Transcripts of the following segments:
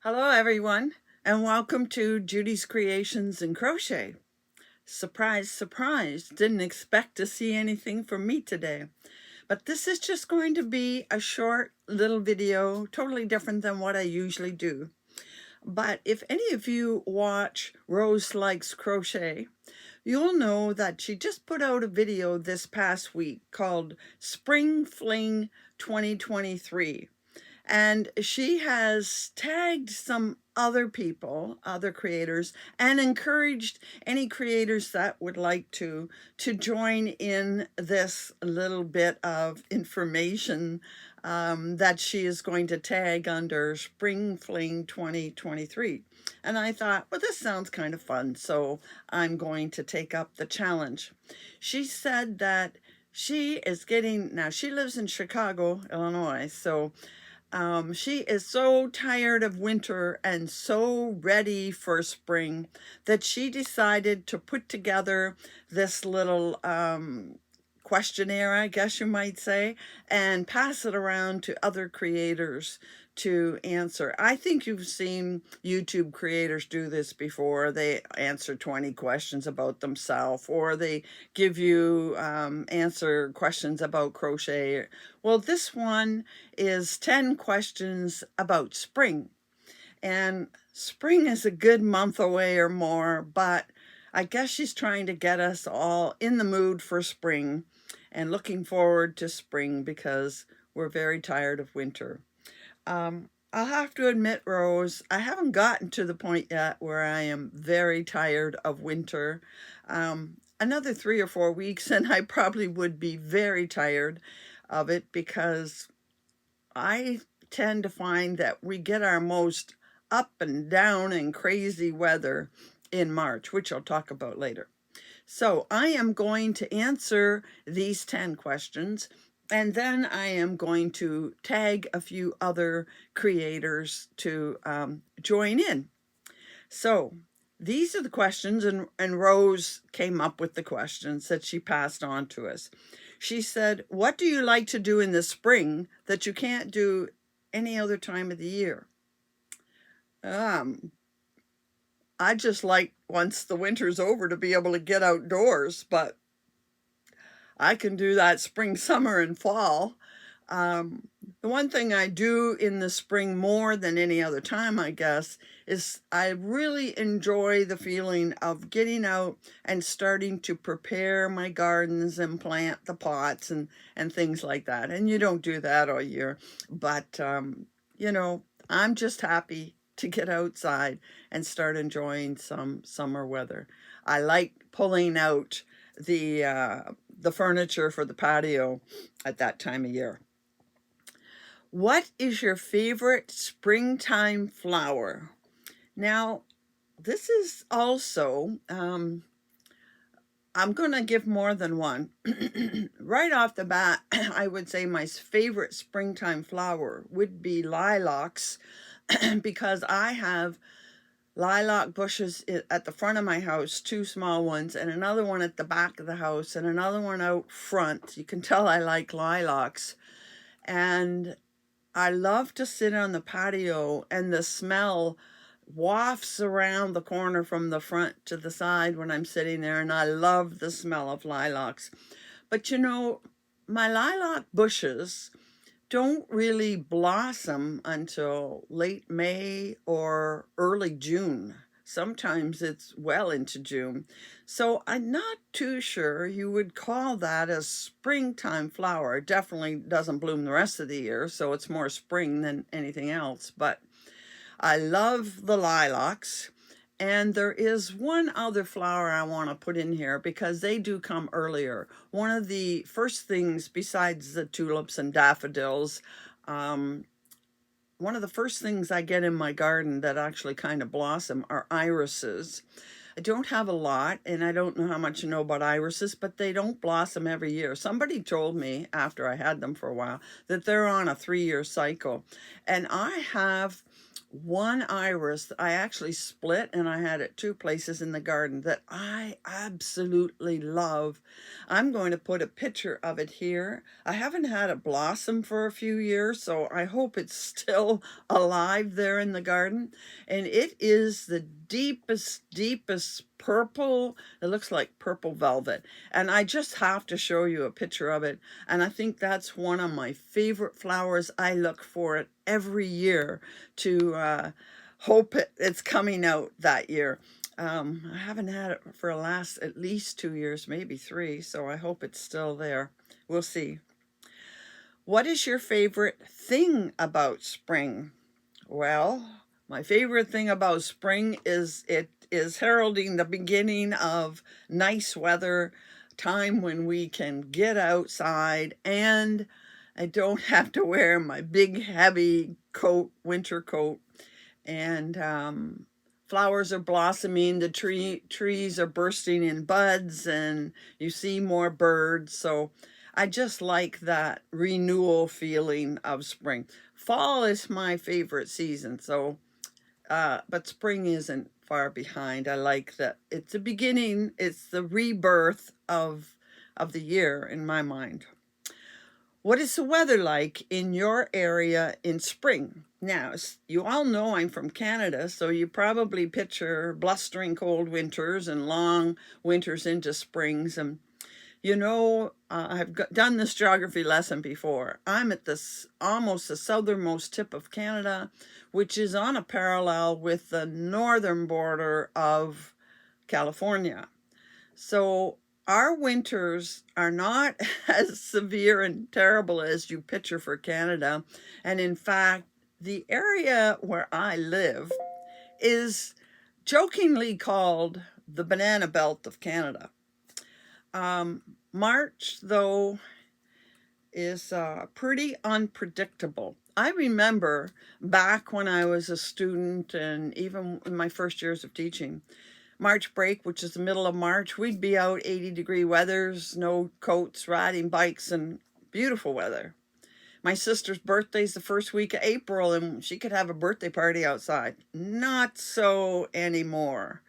Hello everyone, and welcome to Judy's Creations and Crochet. Surprise, surprise, didn't expect to see anything from me today. But this is just going to be a short little video, totally different than what I usually do. But if any of you watch Rose Likes Crochet, you'll know that she just put out a video this past week called Spring Fling 2023. And she has tagged some other people, other creators, and encouraged any creators that would like to join in this little bit of information that she is going to tag under Spring Fling 2023. And I thought, well, this sounds kind of fun, so I'm going to take up the challenge. She said that she is getting, now she lives in Chicago, Illinois, so she is so tired of winter and so ready for spring that she decided to put together this little questionnaire, I guess you might say, and pass it around to other creators to answer. I think you've seen YouTube creators do this before. They answer 20 questions about themselves, or they give you answer questions about crochet. Well, this one is 10 questions about spring. And spring is a good month away or more, but I guess she's trying to get us all in the mood for spring and looking forward to spring because we're very tired of winter. I'll have to admit, Rose, I haven't gotten to the point yet where I am very tired of winter. Another 3 or 4 weeks and I probably would be very tired of it because I tend to find that we get our most up and down and crazy weather in March, which I'll talk about later. So I am going to answer these 10 questions, and then I am going to tag a few other creators to join in. So these are the questions, and Rose came up with the questions that she passed on to us. She said, what do you like to do in the spring that you can't do any other time of the year? I just like once the winter's over to be able to get outdoors, but I can do that spring, summer, and fall. The one thing I do in the spring more than any other time, I guess, is I really enjoy the feeling of getting out and starting to prepare my gardens and plant the pots and things like that. And you don't do that all year, but you know, I'm just happy to get outside and start enjoying some summer weather. I like pulling out the furniture for the patio at that time of year. What is your favorite springtime flower? Now, this is also, I'm going to give more than one. Right off the bat, I would say my favorite springtime flower would be lilacs because I have lilac bushes at the front of my house, 2 small ones, and another one at the back of the house, and another one out front. You can tell I like lilacs. And I love to sit on the patio, and the smell wafts around the corner from the front to the side when I'm sitting there, and I love the smell of lilacs. But you know, my lilac bushes don't really blossom until late May or early June. Sometimes it's well into June. So I'm not too sure you would call that a springtime flower. It definitely doesn't bloom the rest of the year, so it's more spring than anything else. But I love the lilacs. And there is one other flower I want to put in here because they do come earlier. One of the first things besides the tulips and daffodils, one of the first things I get in my garden that actually kind of blossom are irises. I don't have a lot, and I don't know how much you know about irises, but they don't blossom every year. Somebody told me after I had them for a while that they're on a 3-year cycle. And I have one iris I actually split, and I had it two places in the garden that I absolutely love. I'm going to put a picture of it here. I haven't had it blossom for a few years, so I hope it's still alive there in the garden. And it is the deepest purple. It looks like purple velvet. And I just have to show you a picture of it. And I think that's one of my favorite flowers. I look for it every year to hope it's coming out that year. I haven't had it for the last at least 2 years, maybe 3, so I hope it's still there. We'll see. What is your favorite thing about spring? Well, my favorite thing about spring is it is heralding the beginning of nice weather, time when we can get outside and I don't have to wear my big heavy coat, winter coat, and flowers are blossoming, the trees are bursting in buds, and you see more birds. So I just like that renewal feeling of spring. Fall is my favorite season, so but spring isn't far behind. I like that it's the beginning, it's the rebirth of the year in my mind. What is the weather like in your area in spring? Now, you all know I'm from Canada, so you probably picture blustering cold winters and long winters into springs. And I've done this geography lesson before. I'm at this almost the southernmost tip of Canada, which is on a parallel with the northern border of California. So our winters are not as severe and terrible as you picture for Canada. And in fact, the area where I live is jokingly called the banana belt of Canada. March, though, is pretty unpredictable. I remember back when I was a student and even in my first years of teaching, March break, which is the middle of March, we'd be out 80-degree weathers, no coats, riding bikes, and beautiful weather. My sister's birthday's the first week of April, and she could have a birthday party outside. Not so anymore.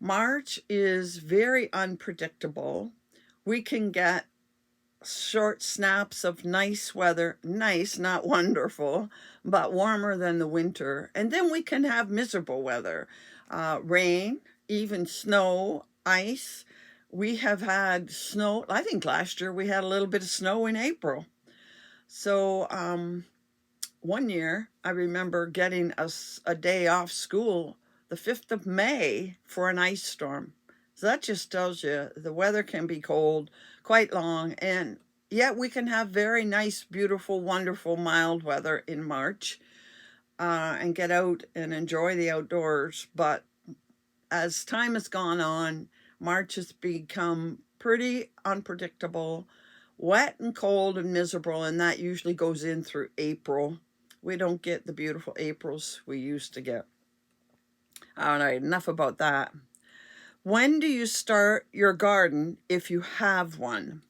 March is very unpredictable. We can get short snaps of nice weather, nice, not wonderful, but warmer than the winter. And then we can have miserable weather, rain, even snow, ice. We have had snow. I think last year we had a little bit of snow in April. So one year I remember getting a day off school the 5th of May for an ice storm. So that just tells you the weather can be cold, quite long, and yet we can have very nice, beautiful, wonderful, mild weather in March and get out and enjoy the outdoors. But as time has gone on, March has become pretty unpredictable, wet and cold and miserable, and that usually goes in through April. We don't get the beautiful Aprils we used to get. All right, enough about that. When do you start your garden if you have one?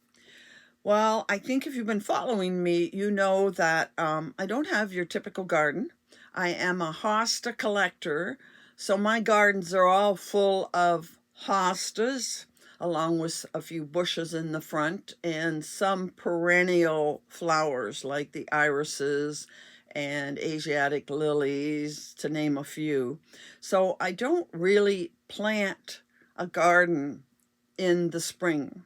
Well, I think if you've been following me, you know that I don't have your typical garden. I am a hosta collector, so my gardens are all full of hostas, along with a few bushes in the front and some perennial flowers like the irises and Asiatic lilies, to name a few. So I don't really plant a garden in the spring.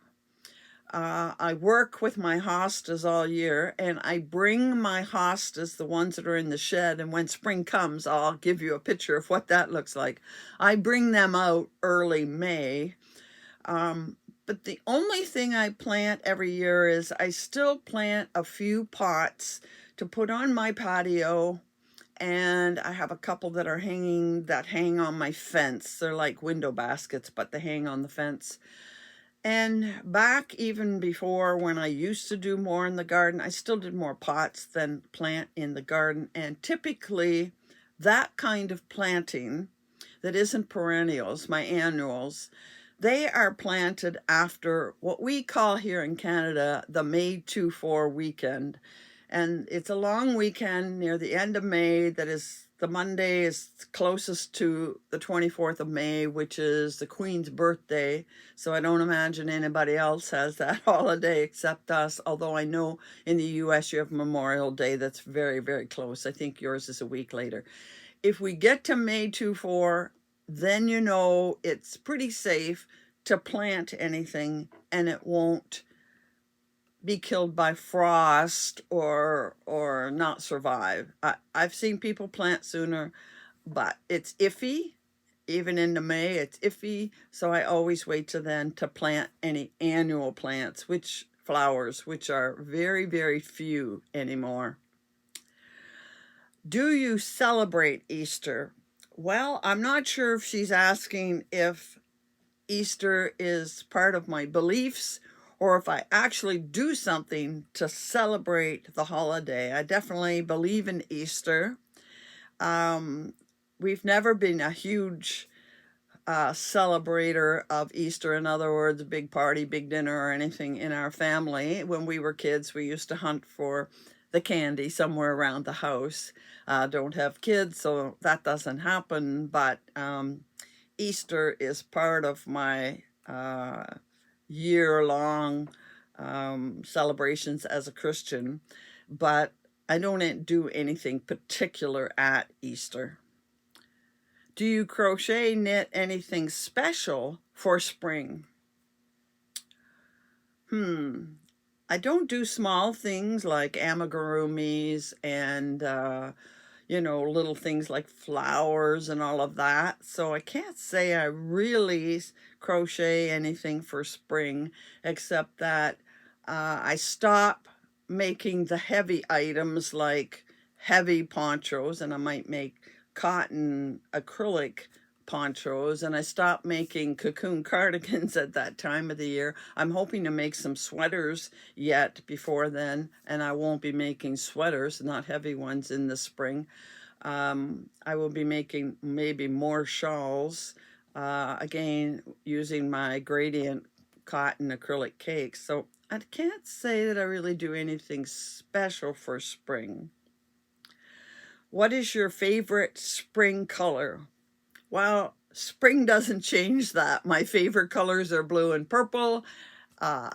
I work with my hostas all year, and I bring my hostas, the ones that are in the shed, and when spring comes, I'll give you a picture of what that looks like. I bring them out early May, but the only thing I plant every year is I still plant a few pots to put on my patio, and I have a couple that hang on my fence. They're like window baskets, but they hang on the fence. And back even before, when I used to do more in the garden, I still did more pots than plant in the garden. And typically that kind of planting that isn't perennials, my annuals, they are planted after what we call here in Canada the May 2-4 weekend. And it's a long weekend near the end of May. That is, the Monday is closest to the 24th of May, which is the Queen's birthday. So I don't imagine anybody else has that holiday except us. Although I know in the US you have Memorial Day that's very, very close. I think yours is a week later. If we get to May 24, then you know it's pretty safe to plant anything and it won't be killed by frost or not survive. I've seen people plant sooner, but it's iffy. Even into May, it's iffy. So I always wait till then to plant any annual plants, flowers, which are very, very few anymore. Do you celebrate Easter? Well, I'm not sure if she's asking if Easter is part of my beliefs or if I actually do something to celebrate the holiday. I definitely believe in Easter. We've never been a huge celebrator of Easter. In other words, a big party, big dinner, or anything in our family. When we were kids, we used to hunt for the candy somewhere around the house. Don't have kids, so that doesn't happen, but Easter is part of my year-long celebrations as a Christian, but I don't do anything particular at Easter. Do you crochet, knit anything special for spring? I don't do small things like amigurumis and little things like flowers and all of that. So I can't say I really crochet anything for spring, except that I stop making the heavy items like heavy ponchos, and I might make cotton acrylic ponchos, and I stopped making cocoon cardigans at that time of the year. I'm hoping to make some sweaters yet before then, and I won't be making sweaters, not heavy ones, in the spring. I will be making maybe more shawls, again, using my gradient cotton acrylic cakes. So I can't say that I really do anything special for spring. What is your favorite spring color? Well, spring doesn't change that. My favorite colors are blue and purple.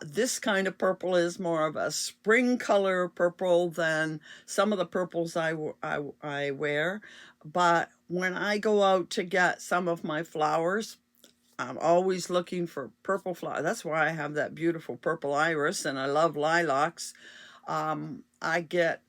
This kind of purple is more of a spring color purple than some of the purples I wear. But when I go out to get some of my flowers, I'm always looking for purple flowers. That's why I have that beautiful purple iris, and I love lilacs. I get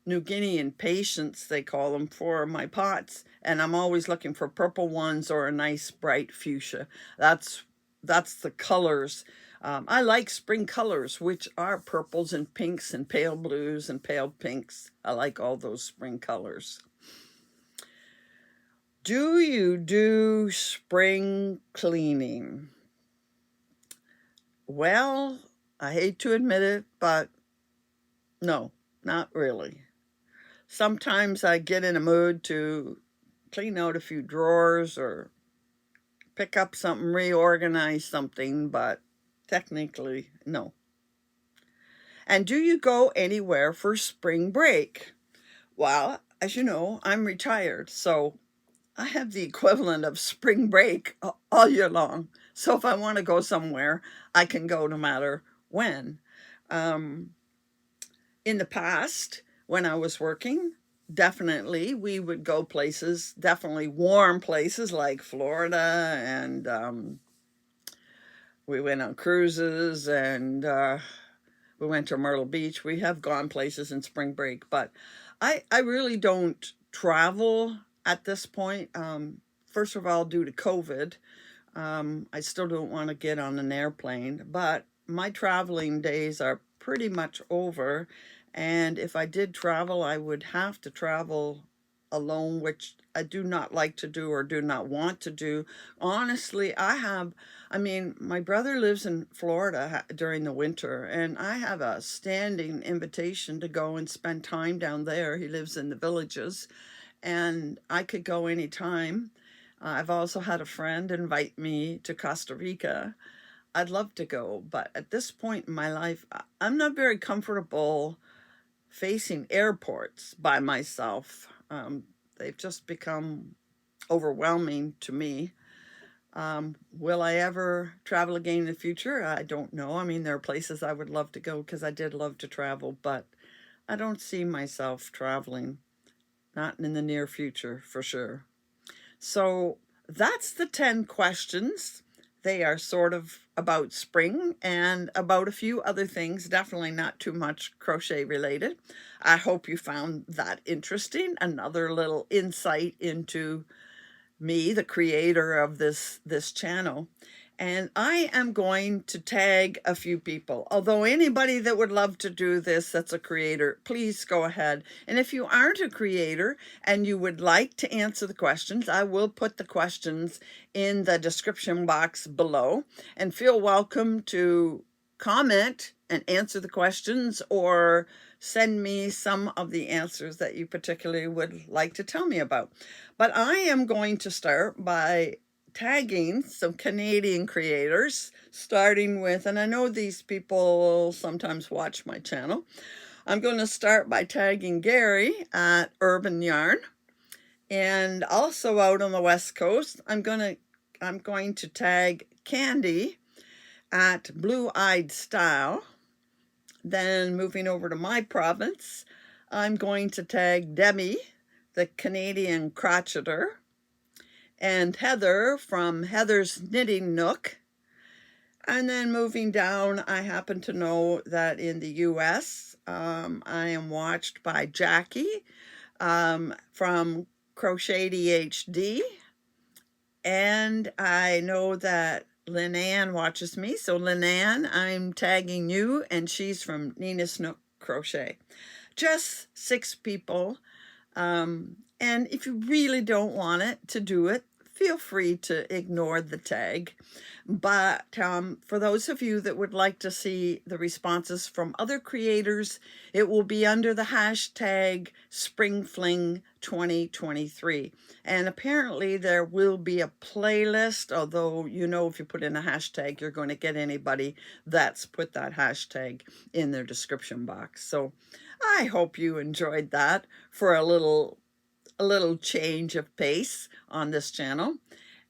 New Guinea impatiens, they call them, for my pots, and I'm always looking for purple ones or a nice bright fuchsia. That's the colors. I like spring colors, which are purples and pinks and pale blues and pale pinks. I like all those spring colors. Do you do spring cleaning? Well, I hate to admit it, but no, not really. Sometimes I get in a mood to clean out a few drawers or pick up something, reorganize something, but technically, no. And do you go anywhere for spring break? Well, as you know, I'm retired, so I have the equivalent of spring break all year long. So if I want to go somewhere, I can go no matter when. In the past, when I was working, definitely we would go places, definitely warm places like Florida, and we went on cruises, and we went to Myrtle Beach. We have gone places in spring break, but I really don't travel at this point. First of all, due to COVID, I still don't want to get on an airplane, but my traveling days are pretty much over. And if I did travel, I would have to travel alone, which I do not like to do or do not want to do. Honestly, my brother lives in Florida during the winter, and I have a standing invitation to go and spend time down there. He lives in the Villages, and I could go anytime. I've also had a friend invite me to Costa Rica. I'd love to go, but at this point in my life, I'm not very comfortable facing airports by myself. They've just become overwhelming to me. Will I ever travel again in the future? I don't know. I mean, there are places I would love to go because I did love to travel, but I don't see myself traveling, not in the near future for sure. So that's the 10 questions. They are sort of about spring and about a few other things, definitely not too much crochet related. I hope you found that interesting. Another little insight into me, the creator of this channel. And I am going to tag a few people. Although anybody that would love to do this that's a creator, please go ahead. And if you aren't a creator and you would like to answer the questions, I will put the questions in the description box below. And feel welcome to comment and answer the questions, or send me some of the answers that you particularly would like to tell me about. But I am going to start by tagging some Canadian creators, starting with, and I know these people sometimes watch my channel. I'm going to start by tagging Gary at Urban Yarn, and also out on the West Coast, I'm going to tag Candy at Blue Eyed Style. Then moving over to my province, I'm going to tag Demi, the Canadian crocheter, and Heather from Heather's Knitting Nook. And then moving down, I happen to know that in the US, I am watched by Jackie from Crochet DHD. And I know that Lynanne watches me. So Lynanne, I'm tagging you, and she's from Nina's Nook Crochet. Just 6 people. And if you really don't want it to do it, feel free to ignore the tag. But for those of you that would like to see the responses from other creators, it will be under the hashtag SpringFling 2023. And apparently there will be a playlist, although, you know, if you put in a hashtag, you're going to get anybody that's put that hashtag in their description box. So I hope you enjoyed that for a little change of pace on this channel.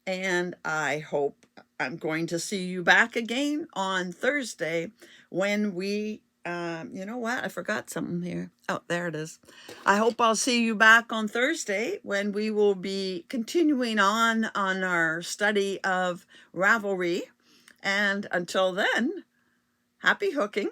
And I hope I'm going to see you back again on Thursday when we, you know what? I forgot something here. Oh, there it is. I hope I'll see you back on Thursday when we will be continuing on our study of Ravelry. And until then, happy hooking.